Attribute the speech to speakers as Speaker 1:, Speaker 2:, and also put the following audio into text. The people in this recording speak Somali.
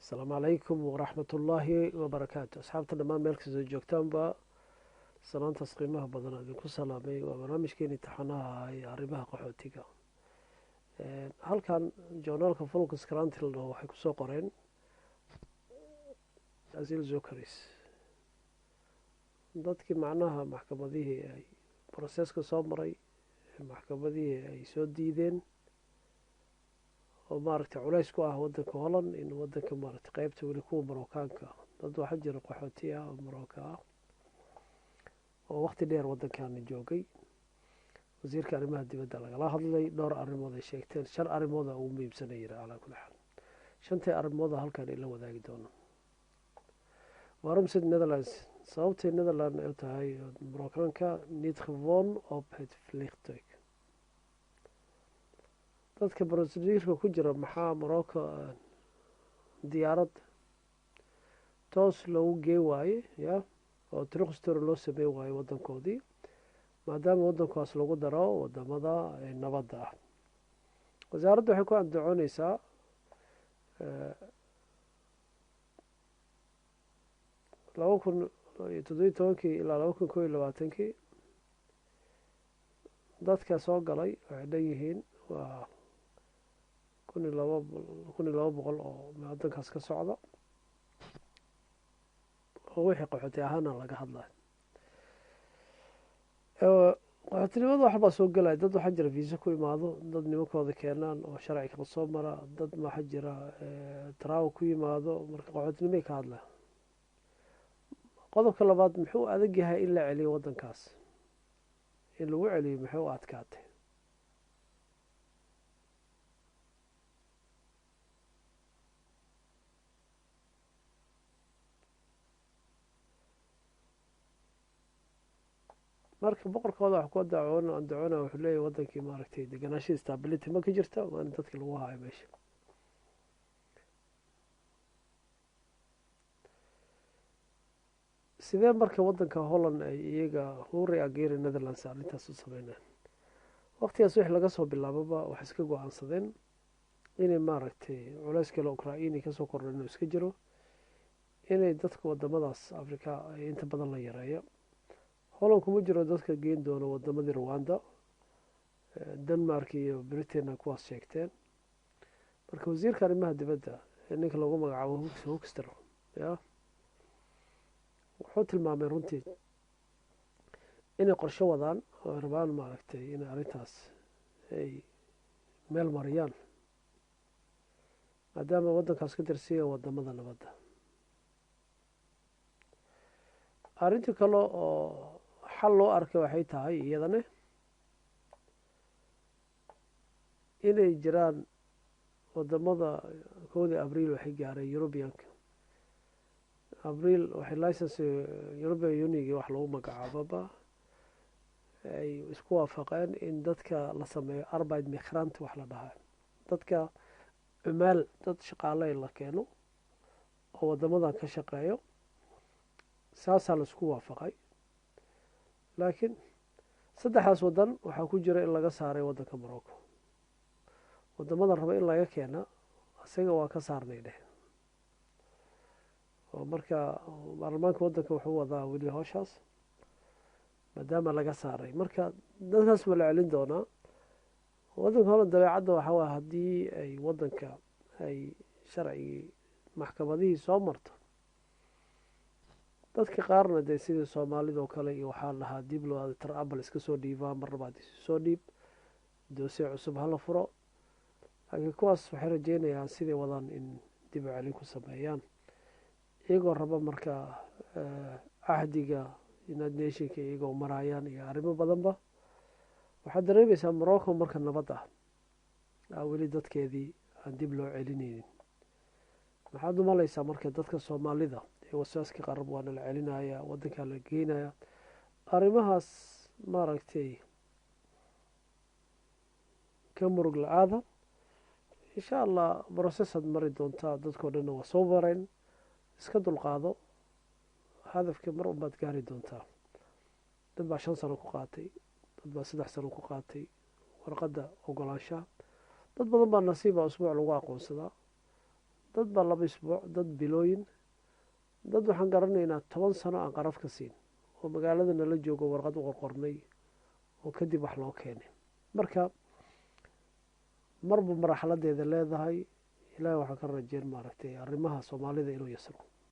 Speaker 1: السلام عليكم ورحمة الله وبركاته أصحابتنا dhammaan meel kastoo joogtaanba salaantaas qiimaha badan idinku salaamay waa barnaamijkeeni taxanaha ay arrimaha qaxootiga halkan journaalka Focus Currently waxay ku soo qoreen Asil Zokaris dadkii macnaha maxkamadihii ay processka soo maray maxkamadihii ay soo diideen oo maaragtay culays ku ah wadanka Holland in wadanka maaragtay qaybta wali kuwa Marookaanka dad waxa jira qaxooti ah oo Marooka ah oo waqti dheer wadankan joogay wasiirka arrimaha dibadda lagala hadlay dhowr arrimood ay sheegteen shan arrimood oo muhiimsan ay yiraahdaan kula xal shantii arrimood halkan la wadaagi doono waarum sid Netherlands sababtay Netherlands ay tahay Marookaanka niet gewoon op het vliegtuig dadka procedure ku jira maxaa Marooka diyaarad toos loogu geey waaye oo truqstor loo sameey waaye wadankoodii maadaama wadankaas lagu daro wadamada nabadda ah wasaaraddu waxay ku andacoonaysaa laba kun iyo 17 ilaa 2021 dadka soo galay waxay leeyihiin waa 1200 oo wadankaas ka socda oo wixii qaxooti ahaana laga hadlayo qaxootinimada waxba soo galay dad waxa jira visa ku imaado dad nimankooda keenaan oo sharci ka soo mara dad waxa jira travel ku imaado marka qaxootinimada ka hadla qodobka labaad muxuu adag yahay in la celiyo wadankaas in lagu celiyo muxuu adkaatay marka boqorkooda wax ku dacoona wuxuu leeyahay wadankii maaragtay deganaansho stability ma ka jirta waa in dadka lagu haayo meesha sidee marka wadanka Holland ay iyaga hore ageer Netherlands arrintaas u sameeyeen waqtigaas wixii laga soo bilaababa wax iska go'aansadeen inay maaragtay culays kale Ukraine ka soo kordhin iska jiro inay dadka wadamadaas Afrika ay inta badan la yareeyo Holland kuma jiro dadka geen doona wadamadii Rwanda Denmark iyo Britain kuwaas sheegteen marka wasiirka arrimaha dibadda ninka lagu magacaabo Hoekstra wuxuu tilmaamay runtii inay qorshe wadaan oo rabaan maaragtay in arrintaas ay meel mariyaan maadaama wadankaas ka tirsiya wadamada nabadda arrintii kale oo xal loo arkay waxay tahay iyadana inay jiraan wadamada 1 Abriil waxay gaaray Europeanka Abriil waxay license European Union wax lagu magacaabo ay isku waafaqeen in dadka la sameeyo arbeid migrant wax la dhahay dadka cumaal dad shaqaale la keeno oo wadamadan ka shaqeeyo saasa la isku waafaqay laakiin saddexdaas wadan waxa ku jira in laga saaray wadanka Morocco wadamada raba in laga keeno asaga waa ka saarnay oo marka baarlamaanka wadanka wuxuu wadaa wili hawshaas maadaama laga saaray marka dadkaas ma la celin doonaa wadanka Holland dabeecadda waxa waa haddii ay wadanka ay sharci maxkamadihii soo marto dadka qaarna de sida Soomaalida oo kale iyo waxa lahaa dib loo tarabal iska soo dhiibaa mar labaad soo dhiib doosiye cusub hala furo laakiin kuwaas waxay rajeynayaan sidii wadaan in dib u celin ku sameeyaan iyagoo raba marka ahdiga United Nations iyagoo marayaan iyo arrimo badanba waxaa dareemaysaa Morocco marka nabad ah weli dadkeedii aan dib loo celinaynin maxaad u malaysaa marka dadka Soomaalida ee wasaaska qarab waa la celinaya wadanka la geenaya arrimahaas maaragtay ka murug la'aada insha Allah processad mari doonta dadkoo dhan waa soo bareen iska dulqaado hadafka mar baad gaari doontaa dad baa 5 sano ku qaatay dad baa 3 sano ku qaatay warqadda ogolaanshaha dad badan baa nasiiba usbuuc lagu aqoonsadaa dad baa 2 isbuuc, dad bilooyin, dad waxaan garanaynaa 10 sano aan qaraf ka siin oo magaalada nala joogo warqad u qorqornay oo kadib wax loo keenay. marka marba marxaladeeda leedahay. ilaahay waxaan ka rajeyn maaragtay arrimaha soomaalida inuu yasiro.